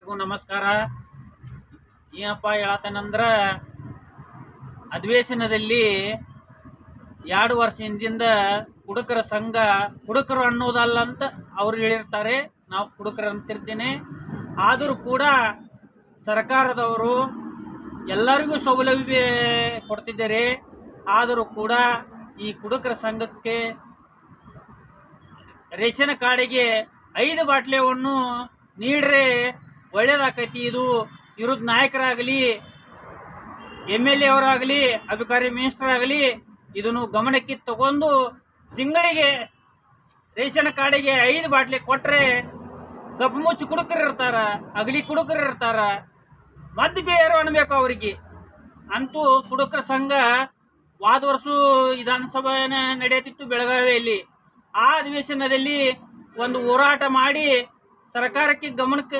ಎಲ್ಲರಿಗೂ ನಮಸ್ಕಾರ. ಏನಪ್ಪ ಹೇಳತ್ತೇನಂದ್ರ, ಅಧಿವೇಶನದಲ್ಲಿ 2 ವರ್ಷ ಹಿಂದಿಂದ ಕುಡುಕರ ಸಂಘ ಕುಡುಕರು ಅನ್ನೋದಲ್ಲ ಅಂತ ಅವ್ರು ಹೇಳಿರ್ತಾರೆ. ನಾವು ಕುಡುಕರು ಅಂತಿರ್ತೀನಿ. ಆದರೂ ಕೂಡ ಸರ್ಕಾರದವರು ಎಲ್ಲರಿಗೂ ಸೌಲಭ್ಯ ಕೊಡ್ತಿದ್ದಾರೆ. ಆದರೂ ಕೂಡ ಈ ಕುಡುಕರ ಸಂಘಕ್ಕೆ ರೇಷನ್ ಕಾರ್ಡಿಗೆ 5 ಬಾಟ್ಲಿಯನ್ನು ನೀಡ್ರೆ ಒಳ್ಳೇದಾಕೈತಿ. ಇದು ವಿರುದ್ಧ ನಾಯಕರಾಗಲಿ, MLA ಅವರಾಗಲಿ, ಅಧಿಕಾರಿ ಮಿನಿಸ್ಟರ್ ಆಗಲಿ ಇದನ್ನು ಗಮನಕ್ಕೆ ತಗೊಂಡು ತಿಂಗಳಿಗೆ ರೇಷನ್ ಕಾರ್ಡಿಗೆ 5 ಬಾಟ್ಲಿ ಕೊಟ್ಟರೆ ಕಪ್ಪು ಮುಚ್ಚಿ ಕುಡುಕರು ಇರ್ತಾರ, ಅಗಲಿ ಕುಡುಕರು ಇರ್ತಾರ, ಮದ್ದು ಬೇರು ಅನ್ಬೇಕು ಅವರಿಗೆ. ಅಂತೂ ಕುಡುಕರ ಸಂಘ ವಾದ ವರ್ಷ ವಿಧಾನಸಭೆ ನಡೆಯುತ್ತಿತ್ತು ಬೆಳಗಾವಿಯಲ್ಲಿ. ಆ ಅಧಿವೇಶನದಲ್ಲಿ ಒಂದು ಹೋರಾಟ ಮಾಡಿ ಸರ್ಕಾರಕ್ಕೆ ಗಮನಕ್ಕೆ